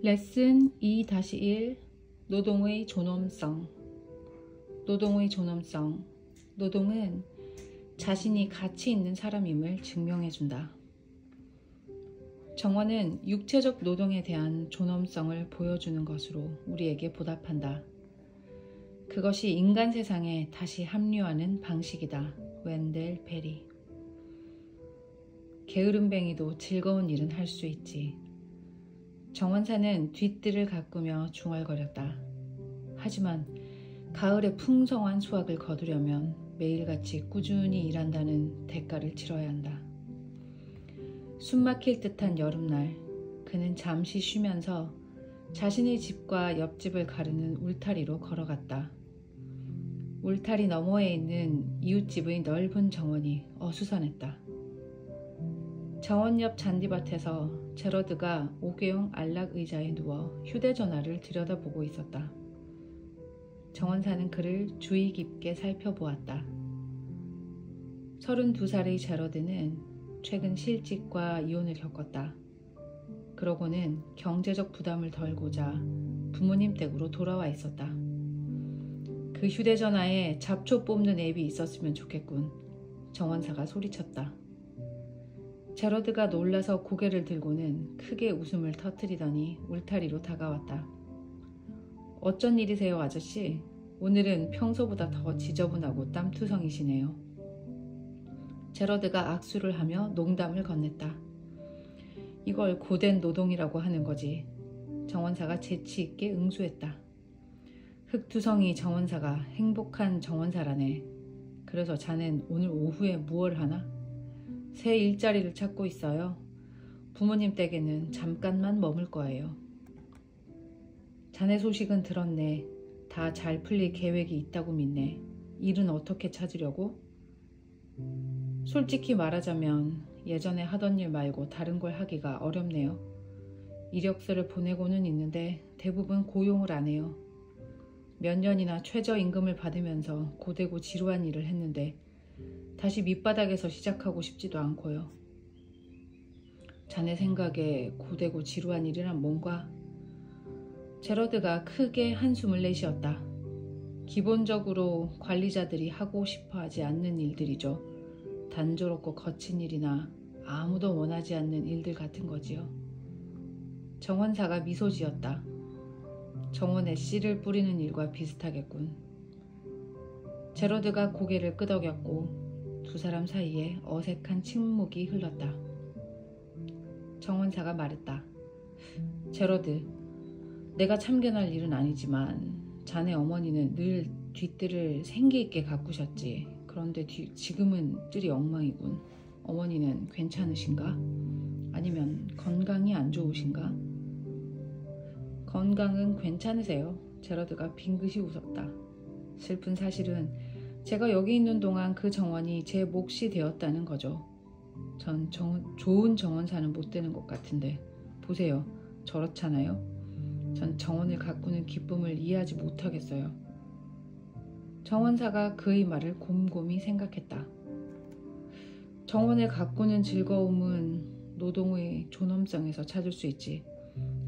레슨 2-1 노동의 존엄성. 노동의 존엄성. 노동은 자신이 가치 있는 사람임을 증명해준다. 정원은 육체적 노동에 대한 존엄성을 보여주는 것으로 우리에게 보답한다. 그것이 인간 세상에 다시 합류하는 방식이다. 웬델 베리. 게으름뱅이도 즐거운 일은 할 수 있지. 정원사는 뒤뜰을 가꾸며 중얼거렸다. 하지만 가을의 풍성한 수확을 거두려면 매일같이 꾸준히 일한다는 대가를 치러야 한다. 숨막힐 듯한 여름날, 그는 잠시 쉬면서 자신의 집과 옆집을 가르는 울타리로 걸어갔다. 울타리 너머에 있는 이웃집의 넓은 정원이 어수선했다. 정원 옆 잔디밭에서 제러드가 옥외용 안락 의자에 누워 휴대전화를 들여다보고 있었다. 정원사는 그를 주의 깊게 살펴보았다. 32살의 제러드는 최근 실직과 이혼을 겪었다. 그러고는 경제적 부담을 덜고자 부모님 댁으로 돌아와 있었다. 그 휴대전화에 잡초 뽑는 앱이 있었으면 좋겠군. 정원사가 소리쳤다. 제러드가 놀라서 고개를 들고는 크게 웃음을 터뜨리더니 울타리로 다가왔다. 어쩐 일이세요, 아저씨? 오늘은 평소보다 더 지저분하고 땀투성이시네요. 제러드가 악수를 하며 농담을 건넸다. 이걸 고된 노동이라고 하는 거지. 정원사가 재치 있게 응수했다. 흑투성이 정원사가 행복한 정원사라네. 그래서 자넨 오늘 오후에 무얼 하나? 새 일자리를 찾고 있어요. 부모님 댁에는 잠깐만 머물 거예요. 자네 소식은 들었네. 다 잘 풀릴 계획이 있다고 믿네. 일은 어떻게 찾으려고? 솔직히 말하자면 예전에 하던 일 말고 다른 걸 하기가 어렵네요. 이력서를 보내고는 있는데 대부분 고용을 안 해요. 몇 년이나 최저임금을 받으면서 고되고 지루한 일을 했는데 다시 밑바닥에서 시작하고 싶지도 않고요. 자네 생각에 고되고 지루한 일이란 뭔가? 제러드가 크게 한숨을 내쉬었다. 기본적으로 관리자들이 하고 싶어 하지 않는 일들이죠. 단조롭고 거친 일이나 아무도 원하지 않는 일들 같은 거지요. 정원사가 미소 지었다. 정원에 씨를 뿌리는 일과 비슷하겠군. 제러드가 고개를 끄덕였고 두 사람 사이에 어색한 침묵이 흘렀다. 정원사가 말했다. 제러드, 내가 참견할 일은 아니지만 자네 어머니는 늘 뒤뜰을 생기 있게 가꾸셨지. 그런데 지금은 뜰이 엉망이군. 어머니는 괜찮으신가? 아니면 건강이 안 좋으신가? 건강은 괜찮으세요. 제러드가 빙긋이 웃었다. 슬픈 사실은 제가 여기 있는 동안 그 정원이 제 몫이 되었다는 거죠. 전 좋은 정원사는 못 되는 것 같은데 보세요. 저렇잖아요. 전 정원을 가꾸는 기쁨을 이해하지 못하겠어요. 정원사가 그의 말을 곰곰이 생각했다. 정원을 가꾸는 즐거움은 노동의 존엄성에서 찾을 수 있지.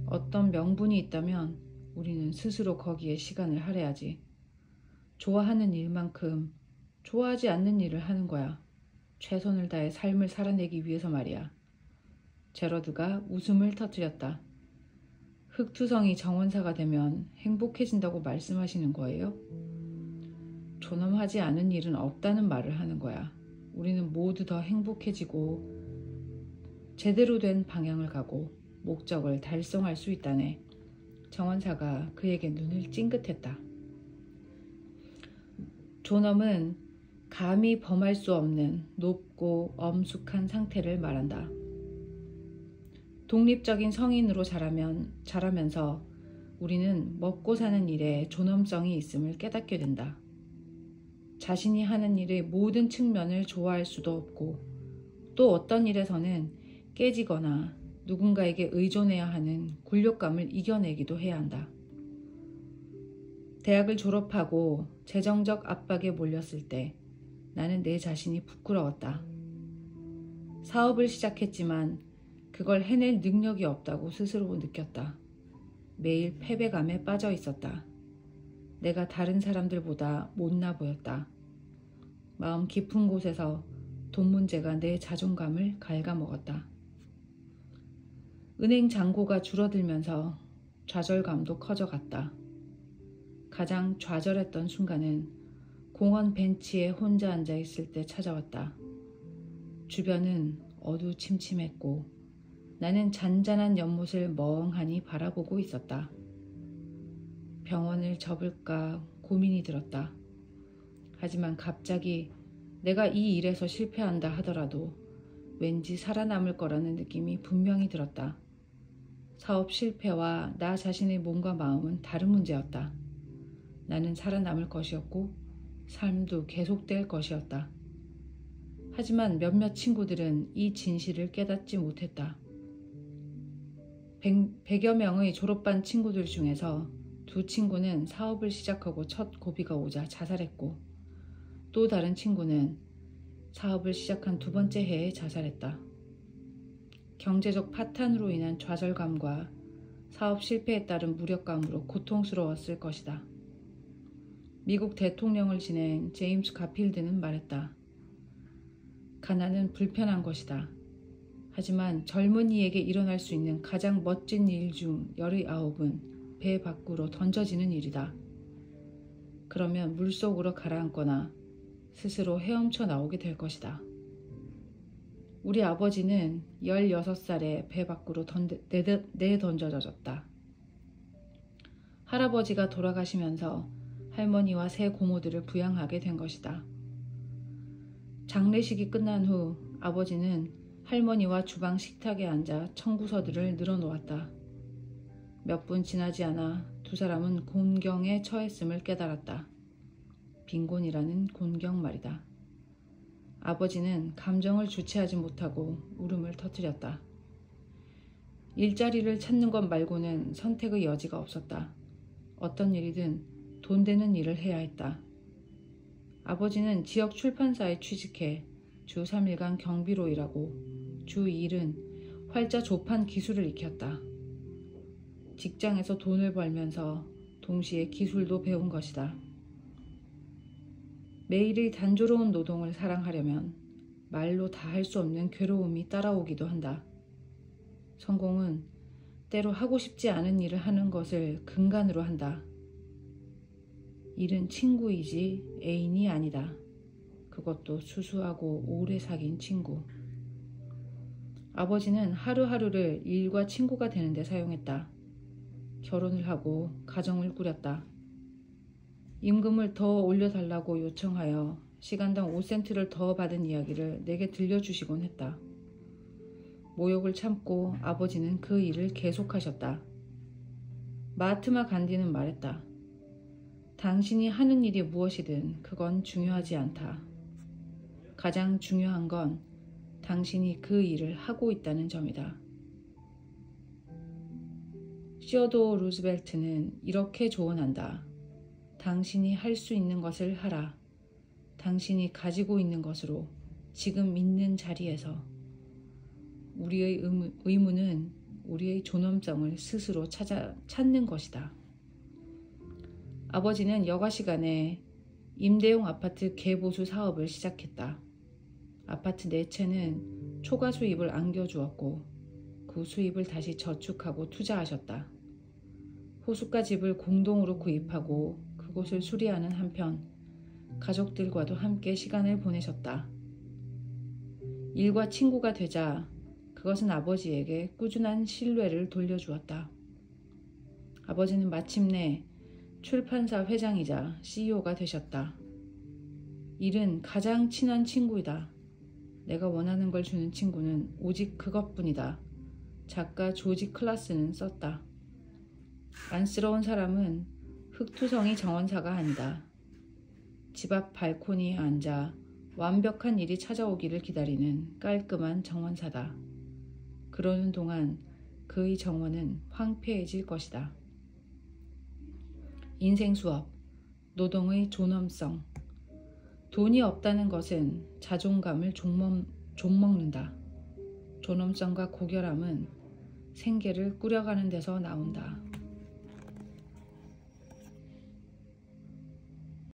어떤 명분이 있다면 우리는 스스로 거기에 시간을 할애하지. 좋아하는 일만큼 좋아하지 않는 일을 하는 거야. 최선을 다해 삶을 살아내기 위해서 말이야. 제러드가 웃음을 터뜨렸다. 흑투성이 정원사가 되면 행복해진다고 말씀하시는 거예요? 존엄하지 않은 일은 없다는 말을 하는 거야. 우리는 모두 더 행복해지고 제대로 된 방향을 가고 목적을 달성할 수 있다네. 정원사가 그에게 눈을 찡긋했다. 존엄은 감히 범할 수 없는 높고 엄숙한 상태를 말한다. 독립적인 성인으로 자라면서 우리는 먹고 사는 일에 존엄성이 있음을 깨닫게 된다. 자신이 하는 일의 모든 측면을 좋아할 수도 없고 또 어떤 일에서는 깨지거나 누군가에게 의존해야 하는 굴욕감을 이겨내기도 해야 한다. 대학을 졸업하고 재정적 압박에 몰렸을 때 나는 내 자신이 부끄러웠다. 사업을 시작했지만 그걸 해낼 능력이 없다고 스스로 느꼈다. 매일 패배감에 빠져 있었다. 내가 다른 사람들보다 못나 보였다. 마음 깊은 곳에서 돈 문제가 내 자존감을 갉아먹었다. 은행 잔고가 줄어들면서 좌절감도 커져갔다. 가장 좌절했던 순간은 공원 벤치에 혼자 앉아 있을 때 찾아왔다. 주변은 어두침침했고 나는 잔잔한 연못을 멍하니 바라보고 있었다. 병원을 접을까 고민이 들었다. 하지만 갑자기 내가 이 일에서 실패한다 하더라도 왠지 살아남을 거라는 느낌이 분명히 들었다. 사업 실패와 나 자신의 몸과 마음은 다른 문제였다. 나는 살아남을 것이었고 삶도 계속될 것이었다. 하지만 몇몇 친구들은 이 진실을 깨닫지 못했다. 100여 명의 졸업반 친구들 중에서 2친구는 사업을 시작하고 첫 고비가 오자 자살했고 또 다른 친구는 사업을 시작한 2번째 해에 자살했다. 경제적 파탄으로 인한 좌절감과 사업 실패에 따른 무력감으로 고통스러웠을 것이다. 미국 대통령을 지낸 제임스 가필드는 말했다. 가난은 불편한 것이다. 하지만 젊은이에게 일어날 수 있는 가장 멋진 일 중 19은 배 밖으로 던져지는 일이다. 그러면 물속으로 가라앉거나 스스로 헤엄쳐 나오게 될 것이다. 우리 아버지는 16살에 배 밖으로 내던져졌다. 할아버지가 돌아가시면서 할머니와 세 고모들을 부양하게 된 것이다. 장례식이 끝난 후 아버지는 할머니와 주방 식탁에 앉아 청구서들을 늘어놓았다. 몇 분 지나지 않아 2사람은 곤경에 처했음을 깨달았다. 빈곤이라는 곤경 말이다. 아버지는 감정을 주체하지 못하고 울음을 터뜨렸다. 일자리를 찾는 것 말고는 선택의 여지가 없었다. 어떤 일이든 돈 되는 일을 해야 했다. 아버지는 지역 출판사에 취직해 주 3일간 경비로 일하고 주 2일은 활자 조판 기술을 익혔다. 직장에서 돈을 벌면서 동시에 기술도 배운 것이다. 매일의 단조로운 노동을 사랑하려면 말로 다 할 수 없는 괴로움이 따라오기도 한다. 성공은 때로 하고 싶지 않은 일을 하는 것을 근간으로 한다. 일은 친구이지 애인이 아니다. 그것도 수수하고 오래 사귄 친구. 아버지는 하루하루를 일과 친구가 되는 데 사용했다. 결혼을 하고 가정을 꾸렸다. 임금을 더 올려달라고 요청하여 시간당 5센트를 더 받은 이야기를 내게 들려주시곤 했다. 모욕을 참고 아버지는 그 일을 계속하셨다. 마하트마 간디는 말했다. 당신이 하는 일이 무엇이든 그건 중요하지 않다. 가장 중요한 건 당신이 그 일을 하고 있다는 점이다. 시어도어 루즈벨트는 이렇게 조언한다. 당신이 할 수 있는 것을 하라. 당신이 가지고 있는 것으로 지금 있는 자리에서. 우리의 의무는 우리의 존엄성을 스스로 찾는 것이다. 아버지는 여가 시간에 임대용 아파트 개보수 사업을 시작했다. 아파트 4채는 초과 수입을 안겨주었고 그 수입을 다시 저축하고 투자하셨다. 호숫가 집을 공동으로 구입하고 그곳을 수리하는 한편 가족들과도 함께 시간을 보내셨다. 일과 친구가 되자 그것은 아버지에게 꾸준한 신뢰를 돌려주었다. 아버지는 마침내 출판사 회장이자 CEO가 되셨다. 일은 가장 친한 친구이다. 내가 원하는 걸 주는 친구는 오직 그것뿐이다. 작가 조지 클라스는 썼다. 안쓰러운 사람은 흑투성이 정원사가 아니다. 집 앞 발코니에 앉아 완벽한 일이 찾아오기를 기다리는 깔끔한 정원사다. 그러는 동안 그의 정원은 황폐해질 것이다. 인생 수업, 노동의 존엄성. 돈이 없다는 것은 자존감을 좀먹는다. 존엄성과 고결함은 생계를 꾸려가는 데서 나온다.